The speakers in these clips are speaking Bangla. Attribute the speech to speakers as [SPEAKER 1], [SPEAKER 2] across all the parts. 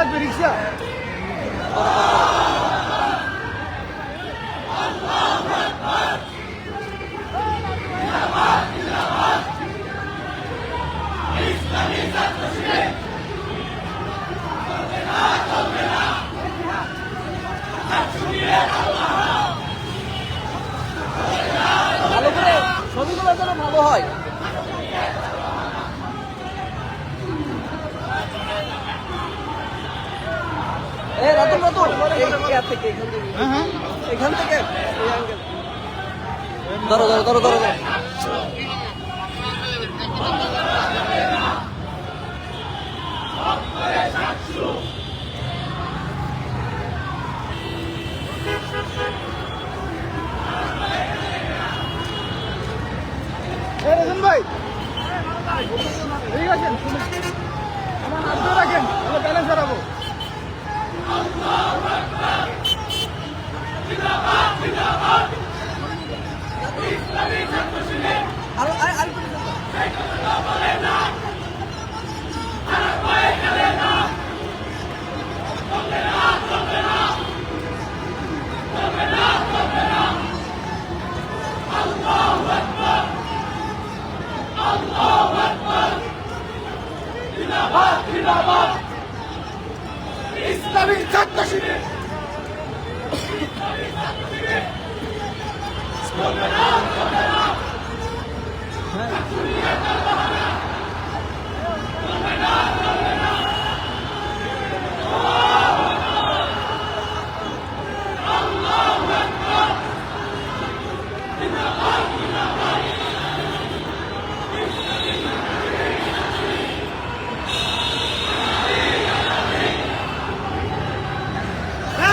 [SPEAKER 1] লাগবে রিক্সা।
[SPEAKER 2] ভালো করে ছবিগুলো যেন ভালো হয়। রাতুল রাতুল থেকে এখান থেকে ধরো ধরো ধরো ধরো
[SPEAKER 1] ভাই ঠিক আছেন, আমার হাত ধরে রাখেন, ব্যালেন্স হারাবো। ইসলামী ছাত্র শিবির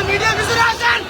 [SPEAKER 1] মিডিয়া পিছনে আসেন।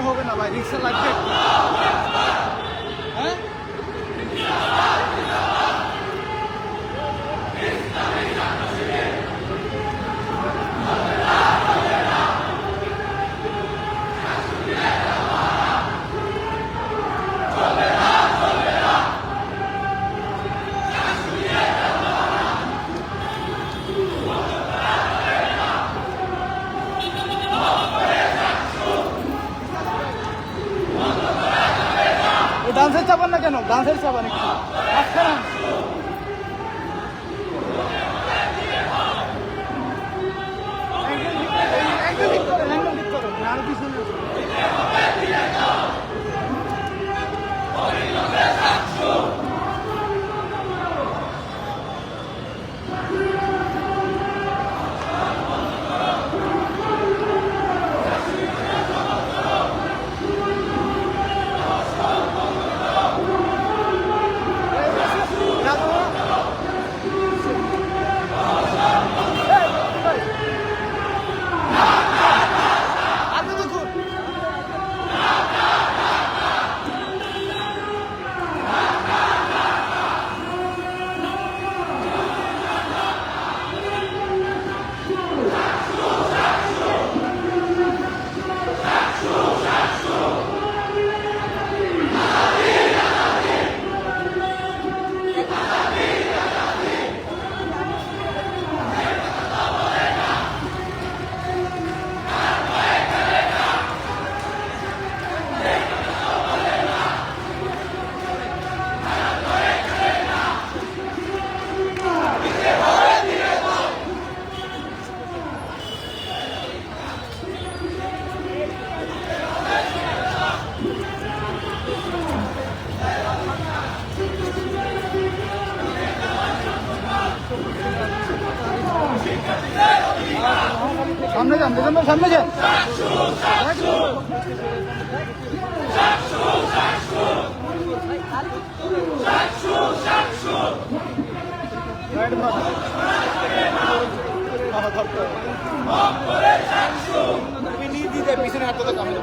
[SPEAKER 1] হবে না ভাই, রিক্সা লাগবে। হ্যাঁ ডান্সের চাপান না কেন? ডান্সের চাপান একটু মাঝখানে। সামনে যান, দেখুন ভাই, সামনে যান। রাইট ধর। তুমি নিয়ে দিতে পিছনে হাঁটতে তো কামড়ে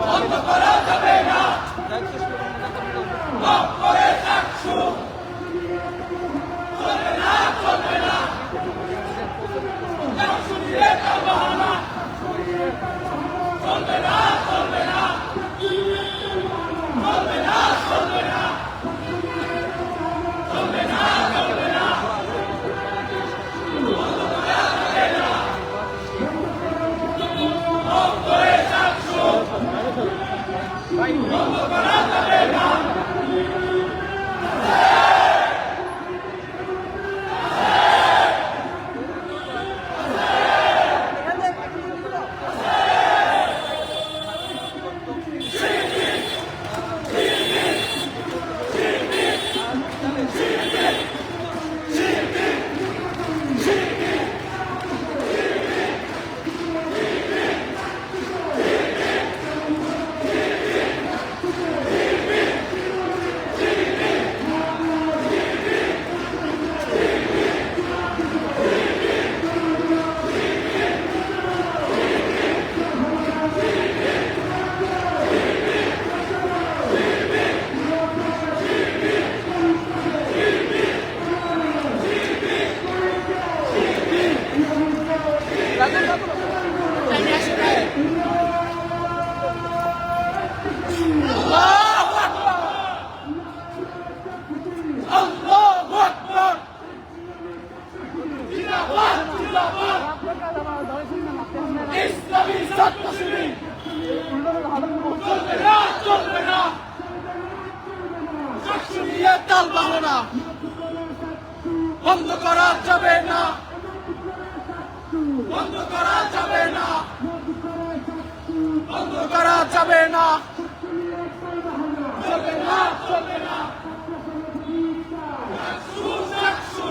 [SPEAKER 2] ইসলামী ছাত্র শিবির চলবে না, চলবে না। চাকসু নিয়ে তাল বাহানা বন্ধ করা যাবে না, বন্ধ করা যাবে না, বন্ধ করা যাবে না, চলবে না, চলবে না। চাকসু, চাকসু,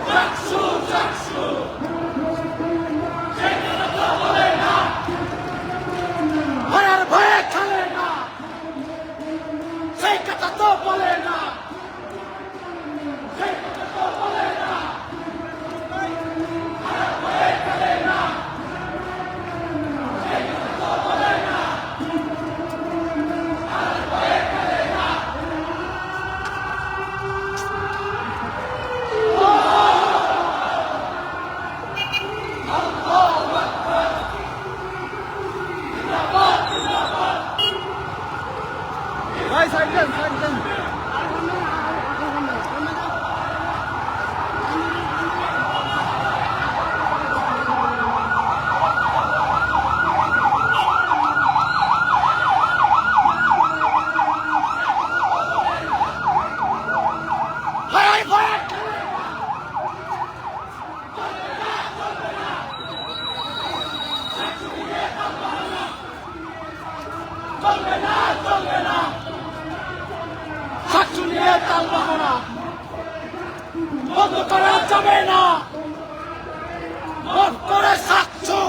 [SPEAKER 2] চাকসু, চাকসু ভয়ের ভয়ে খেলে না, সেই কথা তো বলে না, সেই কথা তো বলে না, ভয়ে খেলে না, সেই কথা তো বলে না, ভয়ে খেলে না।
[SPEAKER 1] ভাই সাইড দেন, সাইড দেন।
[SPEAKER 2] ভয়ে ভয়ে চলবে না, চলবে না। চাকসু নিয়ে তাল বাহানা বন্ধ করা যাবে না, বন্ধ করে চাকসু।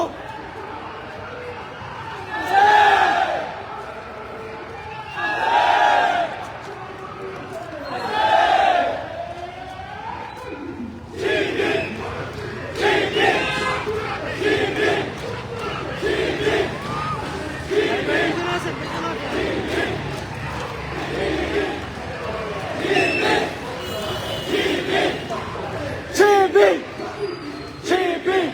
[SPEAKER 2] শিবির, শিবির,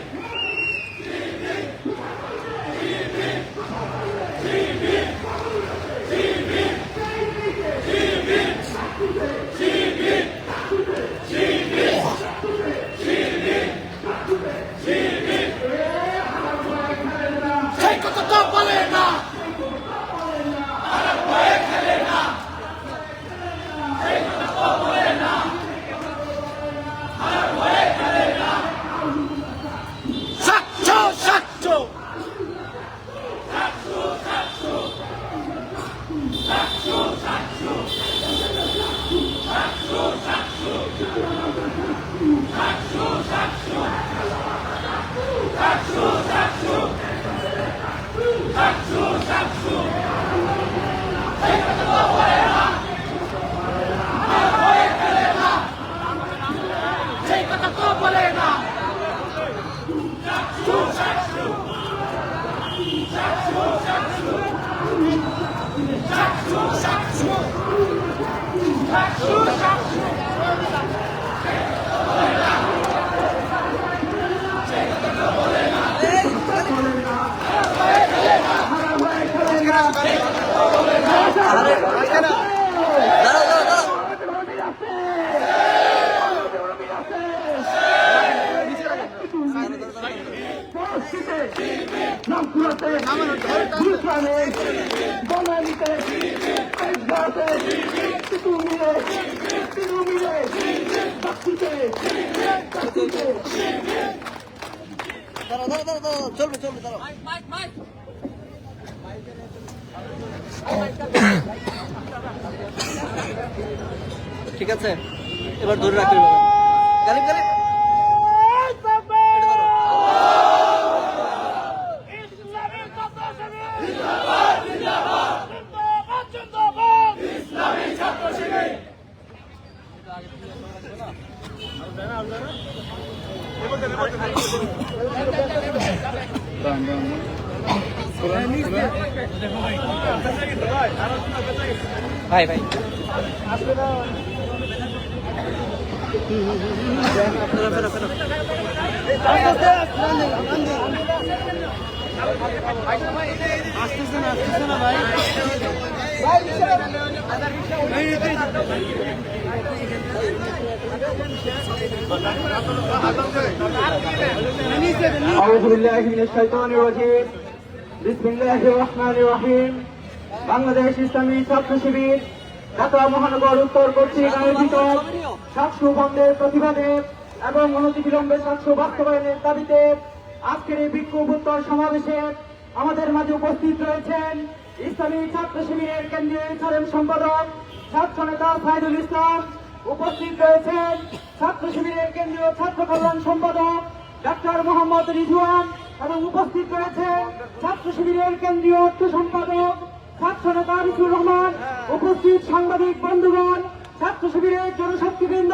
[SPEAKER 2] সেই কথা তো বলে না, ভয়ে খেলে না, সেই কথা তো বলে না, ভয়ে খেলে না। চাকসু, চাকসু, চাকসু, চাকসু, চাকসু, চাকসু, চাকসু, চাকসু, চাকসু, চাকসু। চলবে চলবে দাঁড়াও। ঠিক আছে, এবার ধরে রাখতে হবে। গালিব গালিব ভাই ভাই
[SPEAKER 1] আসতেছে না ভাই।
[SPEAKER 3] أعوذ بالله من الشيطان الرجيم بسم الله الرحمن الرحيم বাংলাদেশ ইসলামী ছাত্র শিবির ঢাকা মহানগর উত্তর কর্তৃক আয়োজিত 700 বন্ধের প্রতিবাদে এবং অনতিবিলম্বে 700 বাস্তবায়নের দাবিতে আজকের এই বিক্ষোভ উত্তর সমাবেশে আমাদের মাঝে উপস্থিত রয়েছেন ইসলামী ছাত্র শিবিরের কেন্দ্রীয় সাধারণ সম্পাদক ছাত্র নেতা ফাইদুল ইসলাম, উপস্থিত রয়েছেন ছাত্র শিবিরের কেন্দ্রীয় ছাত্র কল্যাণ সম্পাদক ডাক্তার মোহাম্মদ রিজওয়ান এবং উপস্থিত রয়েছেন ছাত্র শিবিরের কেন্দ্রীয় অর্থ সম্পাদক ছাত্র নেতা আরিফুর রহমান, উপস্থিত সাংবাদিক বন্ধুগণ, ছাত্র শিবিরের জনশক্তিবৃন্দ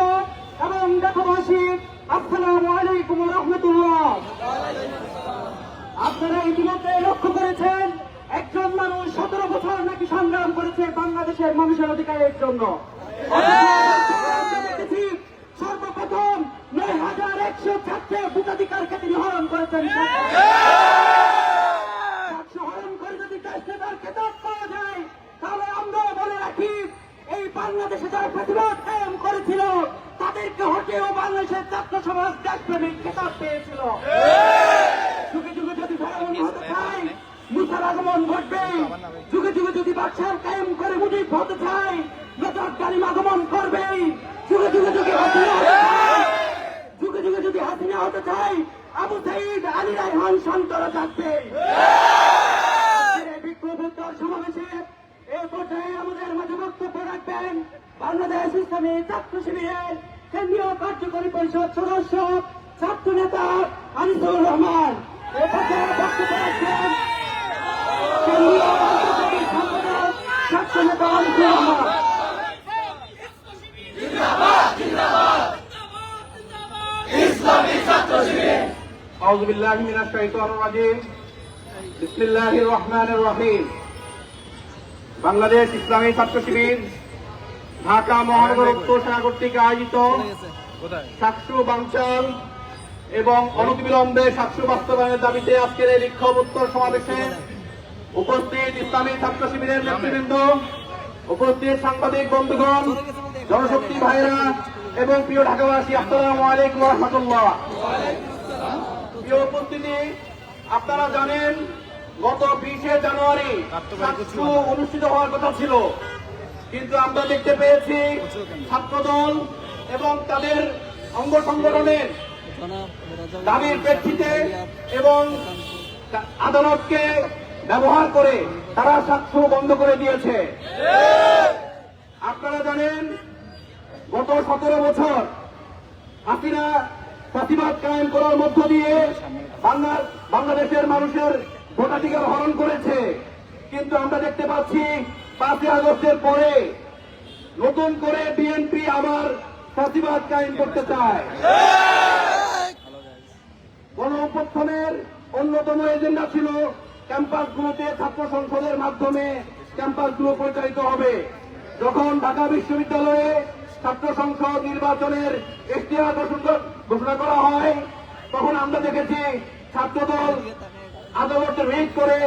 [SPEAKER 3] এবং ঢাকাবাসী, আসসালামু আলাইকুম ওয়া রাহমাতুল্লাহ। আপনারা ইতিমধ্যে লক্ষ্য করেছেন একজন মানুষ 17 বছর নাকি সংগ্রাম করেছে বাংলাদেশের মানুষের অধিকারের জন্য। সর্বপ্রথম 9,100 ছাত্রের ভোটাধিকারকে তিনি হরণ করেছেন। হরণ করে যদি দেশে তার খেতাব পাওয়া যায়, তাহলে আমরা বলে রাখি এই বাংলাদেশে যারা প্রতিবাদ কায়েম করেছিল তাদেরকে হটেও বাংলাদেশের ছাত্র সমাজ দেশপ্রেমিক খেতাব পেয়েছিল। যুগে যুগে যদি ফেরাউন হতে চায়, মুসার আগমন ঘটবে। যুগে যুগে যদি বাদশাহ কায়েম করে মুজিব হতে চায়, নজর গালিম আগমন করবে। যুগে যুগে যদি হাসিনা হতে চায়, যুগে যুগে যদি হাসিনা হতে চায়, আবু সাইদ আলী রায়হান সন্তরা থাকবে। বিক্ষোভ উত্তর সমাবেশে এই পর্যায়ে আমাদের মাঝে বক্তব্য রাখবেন বাংলাদেশ ইসলামী ছাত্র শিবিরের কেন্দ্রীয় কার্যকরী পরিষদ সদস্য ছাত্র নেতা আনিসুর রহমান। এই পর্যায়ে বক্তব্য রাখবেন কেন্দ্রীয় কার্যকরী সম্পাদক ছাত্র নেতা আনিসুর রহমান। أعوذ بالله من الشيطان الرجيم بسم الله الرحمن الرحيم বাংলাদেশ ইসলামী ছাত্র শিবির ঢাকা মহানগর উত্তর শাখা কর্তৃক আয়োজিত 700 বানচাল এবং অনতিবিলম্বে 700 বাস্তবায়নের দাবিতে আজকের এই বিক্ষোভ উত্তর সমাবেশে উপস্থিত ইসলামী ছাত্র শিবিরের নেতৃবৃন্দ, উপস্থিত সাংবাদিক বন্ধুগণ, জনশক্তি ভাইরা এবং প্রিয় ঢাকাবাসী, আসসালামু আলাইকুম ওয়া রাহমাতুল্লাহ। প্রিয় উপস্থিতি, আপনারা জানেন গত 20 জানুয়ারি 700 অনুষ্ঠিত হওয়ার কথা ছিল, কিন্তু আমরা দেখতে পেয়েছি ছাত্রদল এবং তাদের অঙ্গ সংগঠনের দাবির প্রেক্ষিতে এবং আদালতকে ব্যবহার করে তারা 700 বন্ধ করে দিয়েছে। আপনারা জানেন গত 17 বছর হাসিনা ফাঁসিবাদ কায়েম করার মধ্য দিয়ে বাংলাদেশের মানুষের ভোটাধিকার হরণ করেছে। কিন্তু আমরা দেখতে পাচ্ছি 5ই আগস্টের পরে নতুন করে বিএনপি আবার ফাঁসিবাদ কায়েম করতে চায়। গণ অভ্যুত্থানের অন্যতম এজেন্ডা ছিল ক্যাম্পাসগুলোতে ছাত্র সংসদের মাধ্যমে ক্যাম্পাসগুলো পরিচালিত হবে। যখন ঢাকা বিশ্ববিদ্যালয়ে ছাত্র সংসদ নির্বাচনের ইশতেহার ঘোষণা করা হয়, তখন আমরা দেখেছি ছাত্রদল আদালতে রিট করে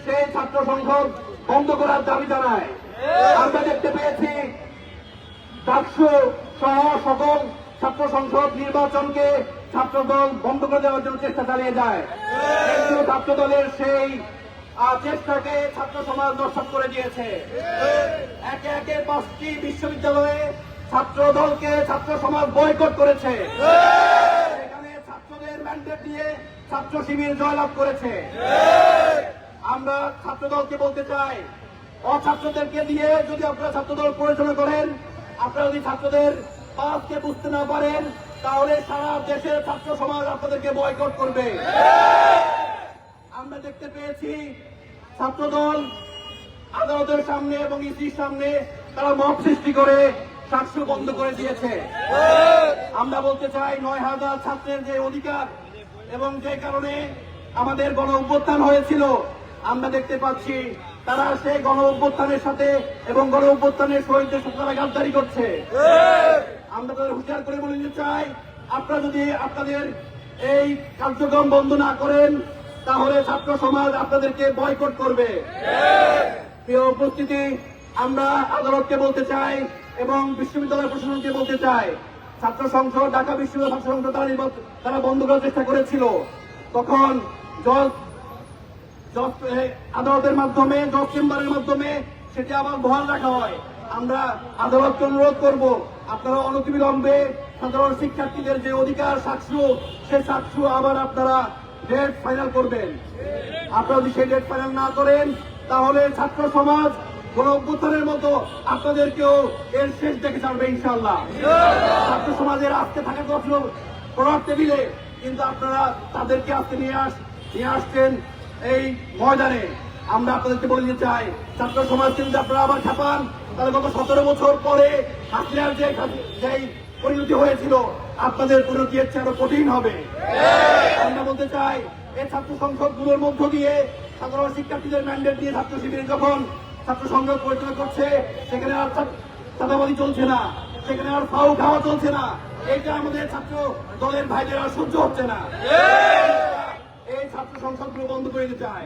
[SPEAKER 3] সেই ছাত্র সংসদ বন্ধ করার দাবি জানায়। আমরা দেখতে পেয়েছি ডাকসু সহ সকল ছাত্র সংসদ নির্বাচনকে ছাত্রদল বন্ধ করে দেওয়ার জন্য চেষ্টা চালিয়ে যায়। কিন্তু ছাত্রদলের সেই চেষ্টাকে ছাত্র সমাজ নস্যাৎ করে দিয়েছে। একে একে 5টি বিশ্ববিদ্যালয়ে ছাত্র দলকে ছাত্র সমাজ বয়কট করেছে। এখানে ছাত্রদের ম্যান্ডেট দিয়ে ছাত্র শিবির জয়লাভ করেছে। আমরা ছাত্র দলকে বলতে চাই, অছাত্রদেরকে দিয়ে যদি আপনারা ছাত্র দল পরিচালনা করেন, আপনারা যদি ছাত্রদের পাঁচকে বুঝতে না পারেন, তাহলে সারা দেশের ছাত্র সমাজ আপনাদেরকে বয়কট করবে। আমরা দেখতে পেয়েছি ছাত্রদল আদালতের সামনে এবং ইসির সামনে তারা মব সৃষ্টি করে সাক্ষ্য বন্ধ করে দিয়েছে। আমরা বলতে চাই 9,000 ছাত্রের যে অধিকার এবং যে কারণে আমাদের গণ অভ্যুত্থান হয়েছিল, আমরা দেখতে পাচ্ছি তারা সেই গণ অভ্যুত্থানের সাথে এবং গণ অভ্যুত্থানের শহীদদের সাথে তারা গাদ্দারি করছে। আমরা তাদের হুঁশিয়ার করে বলতে চাই, আপনারা যদি আপনাদের এই কার্যক্রম বন্ধ না করেন, তাহলে ছাত্র সমাজ আপনাদেরকে বয়কট করবে। প্রিয় উপস্থিতি, আমরা আদালতকে বলতে চাই এবং বিশ্ববিদ্যালয় প্রশাসনকে বলতে চাই, ছাত্র সংসদ ঢাকা বিশ্ববিদ্যালয় ছাত্র সংসদ তারা বন্ধ করার চেষ্টা করেছিল। তখন আদালতের মাধ্যমে, জজ চেম্বারের মাধ্যমে সেটি আবার বহাল রাখা হয়। আমরা আদালতকে অনুরোধ করব, আপনারা অনতিবিলম্বে সাধারণ শিক্ষার্থীদের যে অধিকার সাক্ষ্য, সে সাক্ষ্য আবার আপনারা ডেট ফাইনাল করবেন। আপনারা যদি সেই ডেট ফাইনাল না করেন, তাহলে ছাত্র সমাজ গণ অভ্যুত্থানের মতো আপনাদেরকেও এর শেষ দেখে ছাড়বে ইনশাআল্লাহ। ছাত্র সমাজের আজকে থাকা কথা পড়ার টেবিলে, কিন্তু আপনারা তাদেরকে আজকে নিয়ে আসছেন এই ময়দানে। আমরা আপনাদেরকে বলে দিতে চাই, ছাত্র সমাজ কিন্তু আপনারা আবার ছাপান, তাহলে গত 17 বছর পরে হাসিনার যে পরিণতি হয়েছিল, আপনাদের পরিণতি এর চেয়ে আরো কঠিন হবে। আমরা বলতে চাই, এই ছাত্র সংসদগুলোর মধ্য দিয়ে সাধারণ শিক্ষার্থীদের ম্যান্ডেট দিয়ে ছাত্র শিবির যখন ছাত্র সংসদ পরিচালনা করছে, সেখানে আর চাঁদাবাজি চলছে না, সেখানে আর ফাউ খাওয়া চলছে না। এটা আমাদের ছাত্র দলের ভাইদের আর সহ্য হচ্ছে না। এই ছাত্র সংসদগুলো বন্ধ করে দিতে চাই।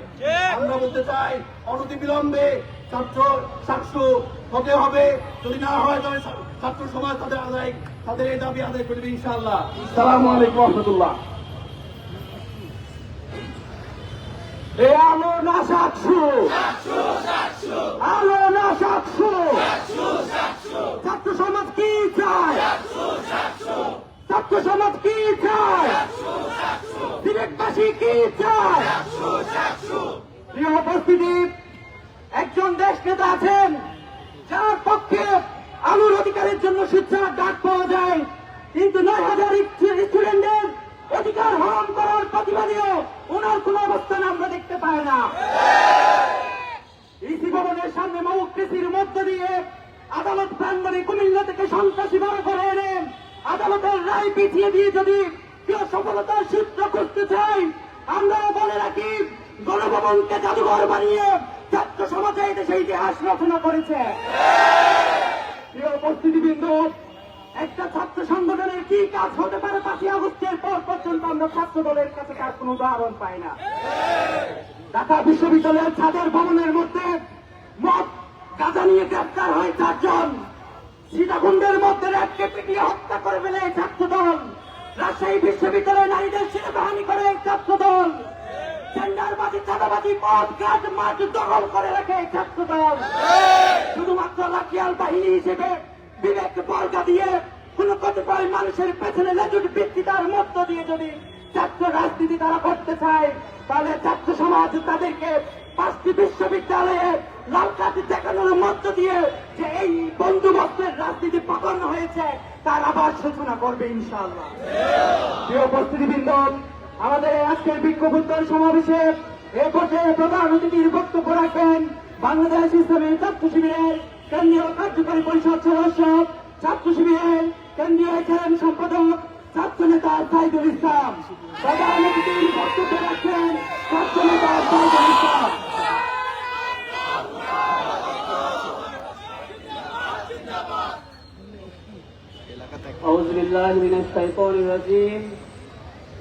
[SPEAKER 3] আমরা বলতে চাই, অনতিবিলম্বে ছাত্র সাক্ষ্য হতে হবে। যদি না হয়, তাহলে ছাত্র সমাজ তাদের এই দাবি আদায় করবে ইনশাআল্লাহ। আসসালামু আলাইকুম ওয়া রাহমাতুল্লাহ। আলো না সাক্ষ্য, আলো না সাক্ষ্য, ছাত্র সমাজ কি চায়? ছাত্র সমাজ কি চায়? সিলেটবাসী কি চায়? প্রিয় উপস্থিতি, একজন দেশ নেতা আছেন যার পক্ষে আলোর অধিকারের জন্য সোচ্চার ডাক পাওয়া যায়, কিন্তু 9,000 স্টুডেন্টের অধিকার হরণ করার প্রতিবাদেও ওনার কোন অবস্থান আমরা দেখতে পাই না। ইসি ভবনের সামনে মৌখির মধ্য দিয়ে আদালত প্রাঙ্গণে কুমিল্লা থেকে সন্ত্রাসী বার করে এনে আদালতের রায় পিছিয়ে দিয়ে যদি কেউ সফলতার সূত্র করতে চাই, আমরা বলে রাখি, গণভবনকে জাদুঘর বানিয়ে ছাত্র সমাজে এই দেশে ইতিহাস রচনা করেছে। প্রিয় উপস্থিতিবৃন্দ, একটা ছাত্র সংগঠনের কি কাজ হতে পারে 5ই আগস্টের পর পর্যন্ত আমরা ছাত্র দলের কাছে তার কোন উদাহরণ পাই না। ঢাকা বিশ্ববিদ্যালয়ের ছাদের ভবনের মধ্যে মদ গাঁজা নিয়ে গ্রেপ্তার হয় 4 জন। সীতাকুণ্ডের মধ্যে র্যাবকে পিটিয়ে হত্যা করে ফেলে ছাত্র দল। রাজশাহী বিশ্ববিদ্যালয়ে নারীদের সেনাবাহিনী করে ছাত্র দল। টেন্ডারবাজি, চাঁদাবাজি, মদ গাছ মাঠ দখল করে রাখে ছাত্র দল। শুধুমাত্র লাঠিয়াল বাহিনী হিসেবে বিবেক বর্গা দিয়ে কোন কতিপয় মানুষের পেছনে লেজুট বৃত্তিতার মধ্য দিয়ে যদি ছাত্র রাজনীতি তারা করতে চায়, তাহলে ছাত্র সমাজ তাদেরকে 5টি বিশ্ববিদ্যালয়ে
[SPEAKER 2] লাল কার্ড দেখানোর মধ্য দিয়ে যে এই বন্দোবস্তের রাজনীতি পাকানো হয়েছে তার আবার সূচনা করবে ইনশাআল্লাহ। প্রিয় উপস্থিতিবৃন্দ, আমাদের আজকের বিক্ষোভ উত্তর সমাবেশে এ পর্যায়ে প্রধান অতিথির বক্তব্য রাখবেন বাংলাদেশ ইসলামী ছাত্র শিবিরের কেন্দ্রীয় কার্যকরী পরিষদ সদস্য, ছাত্র শিবিরের কেন্দ্রীয় সাধারণ সম্পাদক, ছাত্র নেতা সাইদুল ইসলাম। প্রধান অতিথির বক্তব্য রাখবেন ছাত্র নেতা সাইদুল ইসলাম।
[SPEAKER 4] أعوذ بالله من الشيطان الرجيم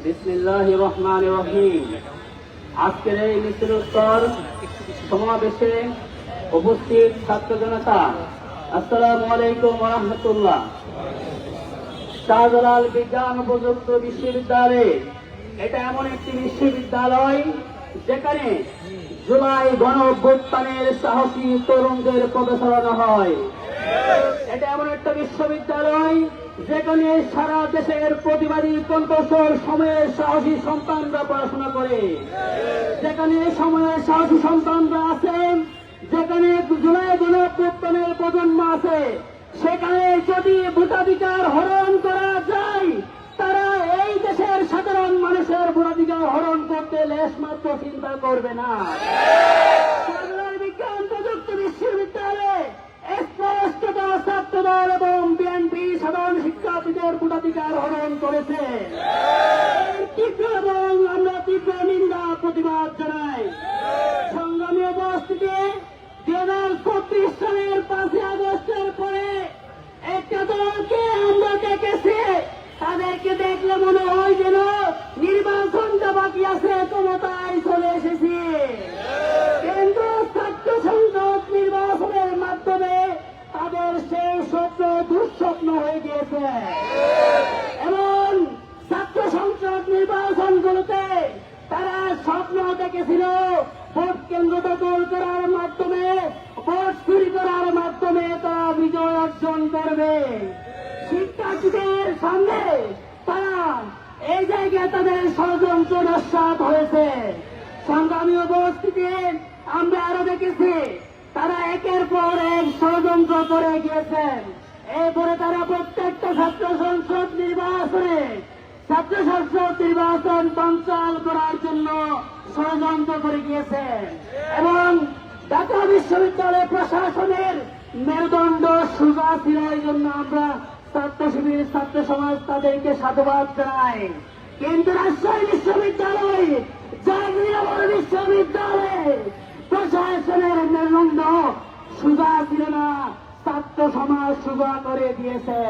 [SPEAKER 4] بسم الله الرحمن الرحيم আজকের এই মিছিলোত্তর সমাবেশে উপস্থিত ছাত্র জনতা, আসসালামু আলাইকুম ওয়া রাহমাতুল্লাহ। শাহজালাল বিজ্ঞান ও প্রযুক্তি বিশ্ববিদ্যালয় এটা এমন একটি বিশ্ববিদ্যালয় যেখানে জুলাই গণ অভ্যুত্থানের সাহসী তরুণদের প্রবেশনা হয়। এটা এমন একটা বিশ্ববিদ্যালয় যেখানে সারা দেশের প্রতিবাদী কণ্ঠস্বর সময়ের সাহসী সন্তানরা পড়াশোনা করে, যেখানে সময়ের সাহসী সন্তানরা আছেন, যেখানে জুলাই গণ অভ্যুত্থানের প্রজন্ম আছে, সেখানে যদি ভোটাধিকার হরণ করা যায় তারা এই দেশের সাধারণ মানুষের ভোটাধিকার হরণ করতে লেশমাত্র চিন্তা করবে না। শাহজালাল বিজ্ঞান প্রযুক্তি বিশ্ববিদ্যালয়ে স্পষ্টতা ছাত্রদল এবং বিএনপি সাধারণ শিক্ষার্থীদের ভোটাধিকার হরণ করেছে। তীব্র এবং আমরা তীব্র নিন্দা প্রতিবাদ জানাই। সংগ্রামী উপস্থিতি, 2034 সালের 5 আগস্টের পরে একটা দলকে আমরা দেখেছি, তাদেরকে দেখলে মনে হয় যেন নির্বাচনটা বাকি আছে, ক্ষমতায় চলে এসেছি। কিন্তু ছাত্র সংসদ নির্বাচনের মাধ্যমে তাদের সেই স্বপ্ন দুঃস্বপ্ন হয়ে গিয়েছে এবং ছাত্র সংসদ নির্বাচনগুলোতে তারা স্বপ্ন দেখেছিল ভোট কেন্দ্র দখল করার মাধ্যমে, ভোট চুরি করার মাধ্যমে তারা বিজয় অর্জন করবে। শিক্ষার্থীদের সামনে তারা এই জায়গায় তাদের ষড়যন্ত্র নস্যাৎ হয়েছে। সংগ্রামী উপস্থিতি, আমরা আরো দেখেছি তারা একের পর এক ষড়যন্ত্র করে গিয়েছেন। এরপরে তারা প্রত্যেকটা ছাত্র সংসদ নির্বাচন বানচাল করার জন্য ষড়যন্ত্র করে গিয়েছেন এবং ঢাকা বিশ্ববিদ্যালয় প্রশাসনের মেরুদণ্ড সোজা ছিল। এই জন্য আমরা ছাত্র শিবির, ছাত্র সমাজ তাদেরকে সাধুবাদ জানাই। কিন্তু রাজশাহী বিশ্ববিদ্যালয়, জাহাঙ্গীরনগর বিশ্ববিদ্যালয়ে প্রশাসনের মেরুদণ্ড সোজা ছিল না, ছাত্র সমাজ সোজা করে দিয়েছে।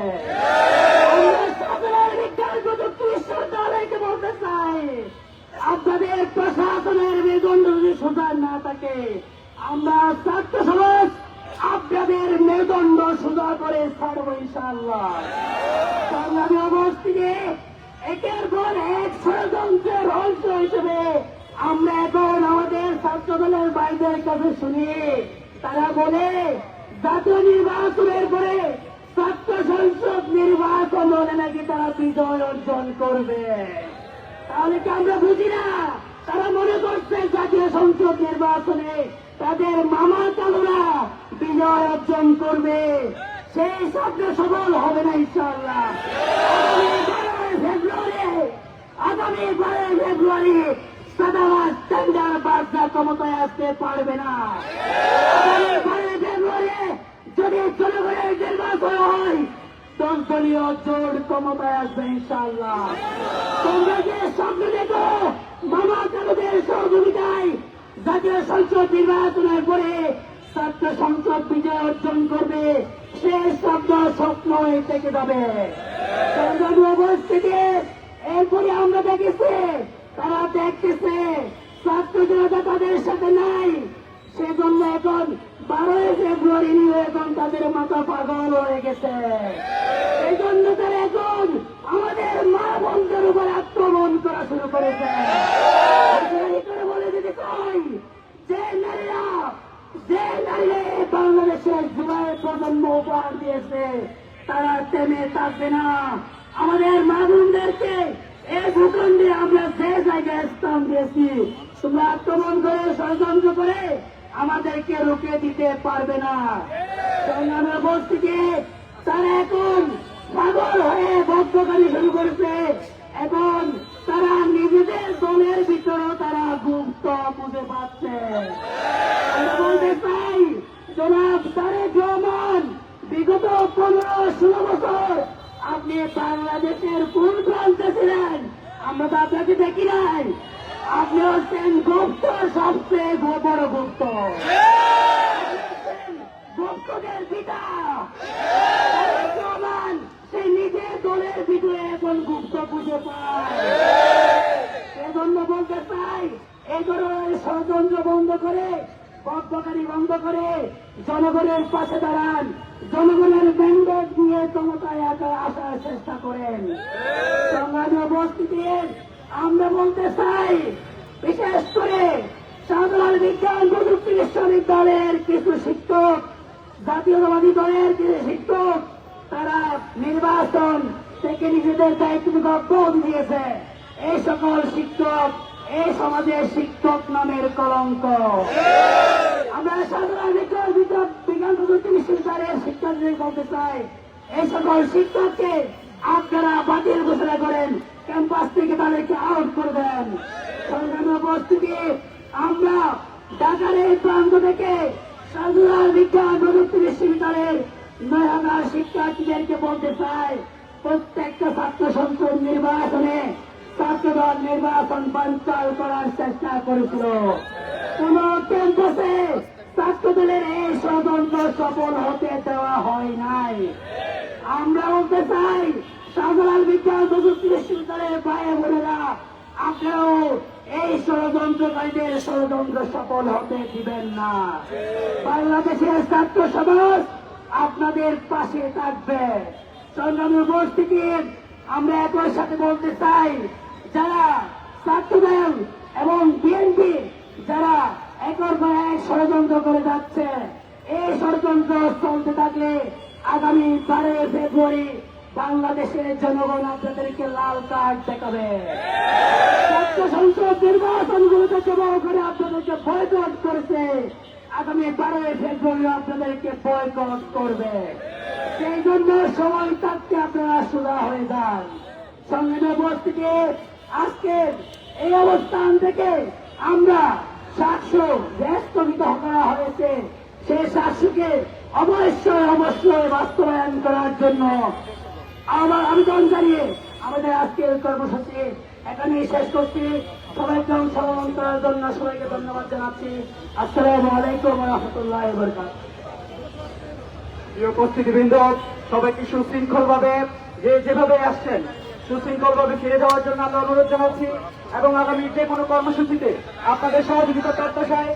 [SPEAKER 4] আমরা শাহজালাল বিজ্ঞান প্রযুক্তি বিশ্ববিদ্যালয়কে বলতে চাই, আপনাদের প্রশাসনের মেরুদণ্ড যদি সোজা না থাকে, আমরা ছাত্র সমাজ আপনাদের মেরুদণ্ড সোজা করে ছাড়ব ইনশাআল্লাহ। সংগ্রামী উপস্থিতি, একের পর এক ষড়যন্ত্রের অংশ হিসেবে আমরা এখন আমাদের ছাত্র দলের ভাইদের কাছে শুনি, তারা বলে জাতীয় নির্বাচনের পরে ছাত্র সংসদ নির্বাচন হলে নাকি তারা বিজয় অর্জন করবে। তাহলে কি আমরা বুঝি না? তারা মনে করছে জাতীয় সংসদ নির্বাচনে তাদের মামা চালুরা বিজয় অর্জন করবে, সেই স্বপ্ন সফল হবে না ইনশাআল্লাহ। আগামী 12 ফেব্রুয়ারি সাদাবাদ টেন্ডার বার্তা ক্ষমতায় আসতে পারবে না। আগামী 12 ফেব্রুয়ারি যদি জনগণের নির্বাচন হয়, 10 দলীয় জোট ক্ষমতায় আসবে ইনশাআল্লাহ। তোমরা যে স্বপ্ন দেখো মামা চালুদের সহযোগিতায় জাতীয় সংসদ নির্বাচনের পরে ছাত্র সংসদ বিজয় অর্জন করবে, সেই শব্দ স্বপ্ন হয়ে থেকে যাবে। সংগ্রামী উপস্থিতি, এরপরে আমরা দেখেছি তারা দেখতেছে ছাত্র জনতা তাদের সাথে নাই, সেজন্য এখন 12 ফেব্রুয়ারি নিয়ে এখন তাদের মাথা পাগল হয়ে গেছে। এই জন্য তারা এখন আমাদের মা বোনদের উপর আক্রমণ করা শুরু করেছে। বলে দিতে চাই, যে নারীরা বাংলাদেশের যুবায় প্রজন্ম উপহার দিয়েছে তারা থেমে থাকবে না। আমাদের মা বোনদেরকে এই ভূখণ্ডে আমরা যে জায়গায় স্থান দিয়েছি, তোমরা আক্রমণ করে ষড়যন্ত্র করে আমাদেরকে রুখে দিতে পারবে না। সংগ্রামের উপস্থিতি তারা এখন পাগল হয়ে বক্তব্য শুরু করেছে। এখন তারা নিজেদের দলের ভিতরেও তারা গুপ্ত খুঁজে পাচ্ছে। আমরা বলতে চাই, জনাব তারেক রহমান, বিগত 15-16 বছর আপনি বাংলাদেশের কোন প্রান্তে ছিলেন? আমরা তো আপনাকে দেখি নাই। আপনি হচ্ছেন গুপ্ত, সবচেয়ে বড় গুপ্ত। গুপ্তদের পিতা তারেক রহমান, সেই নিজের দলের ভিতরে এখন গুপ্ত খুঁজে পায়। এজন্য বলতে চাই, এই ধরনের ষড়যন্ত্র বন্ধ করে, বক্তকারী বন্ধ করে জনগণের পাশে দাঁড়ান, জনগণের ম্যান্ডেট নিয়ে ক্ষমতায় আসার চেষ্টা করেন। সংগ্রামী উপস্থিতি, আমরা বলতে চাই, বিশেষ করে সাধারণ বিজ্ঞান প্রযুক্তি বিশ্ববিদ্যালয়ের কিছু শিক্ষক, জাতীয়তাবাদী দলের কিছু শিক্ষক, তারা নির্বাচন থেকে নিজেদের দায়িত্ব গৌরব দিয়েছে। এই সকল শিক্ষক এই সমাজের শিক্ষক নামের কলঙ্ক। আমরা সাধারণ বিজ্ঞান প্রযুক্তি বিশ্ববিদ্যালয়ের শিক্ষার্থীদের বলতে চাই, এই সকল শিক্ষককে আপনারা বাতিল ঘোষণা করেন, ক্যাম্পাস থেকে তাদেরকে আউট করে দেন। সংগ্রামী উপস্থিতি, আমরা ঢাকার এই প্রান্ত থেকে সাধারণ বিজ্ঞান প্রযুক্তি বিশ্ববিদ্যালয়ের 9,000 শিক্ষার্থীদেরকে বলতে চাই, প্রত্যেকটা ছাত্র সংসদ নির্বাচনে ছাত্রদল নির্বাচন বানচাল করার চেষ্টা করেছিল। কোন ক্যাম্পাসে ছাত্রদলের এই ষড়যন্ত্র সফল হতে দেওয়া হয় নাই। আমরা বলতে চাই, সাধারণ বিজ্ঞান প্রযুক্তি বিশ্ববিদ্যালয়ের ভাই বোনেরা, আপনারাও এই ষড়যন্ত্রকারীদের ষড়যন্ত্র সফল হতে দিবেন না। বাংলাদেশের ছাত্র সমাজ আপনাদের পাশে থাকবে। সংগ্রামী উপস্থিতি, আমরা একই সাথে বলতে চাই, যারা ছাত্রদল এবং বিএনপি যারা একর পর এক ষড়যন্ত্র করে যাচ্ছে, এই ষড়যন্ত্র চলতে থাকলে আগামী 12 ফেব্রুয়ারি বাংলাদেশের জনগণ আপনাদেরকে লাল কার্ড দেখাবে। ছাত্র সংসদ নির্বাচনগুলোতে জমা করে আপনাদেরকে বয়কট করেছে, আগামী 12 ফেব্রুয়ারি আপনাদেরকে বয়কট করবে। সেই জন্য সময় থাকতে আপনারা সোজা হয়ে যান। সংগ্রামী উপস্থিতি, আজকে এই অবস্থান থেকে আমরা 700 যে স্থগিত করা হয়েছে, সেই 700কে অবশ্যই বাস্তবায়ন করার জন্য আমার আবেদন জানিয়ে আমাদের আজকের কর্মসূচি এখানেই শেষ করছি। সবাইকে অংশগ্রহণ করার জন্য সবাইকে ধন্যবাদ জানাচ্ছি। আসসালামু আলাইকুম ওয়া রাহমাতুল্লাহি ওয়া বারাকাতুহু।
[SPEAKER 2] প্রিয় উপস্থিতিবৃন্দ, সবাইকে সুশৃঙ্খল ভাবে যেভাবে আসছেন সুশৃঙ্খল ভাবে ফিরে যাওয়ার জন্য আমরা অনুরোধ জানাচ্ছি এবং আগামী যে কোনো কর্মসূচিতে আপনাদের সহযোগিতা প্রত্যাশায়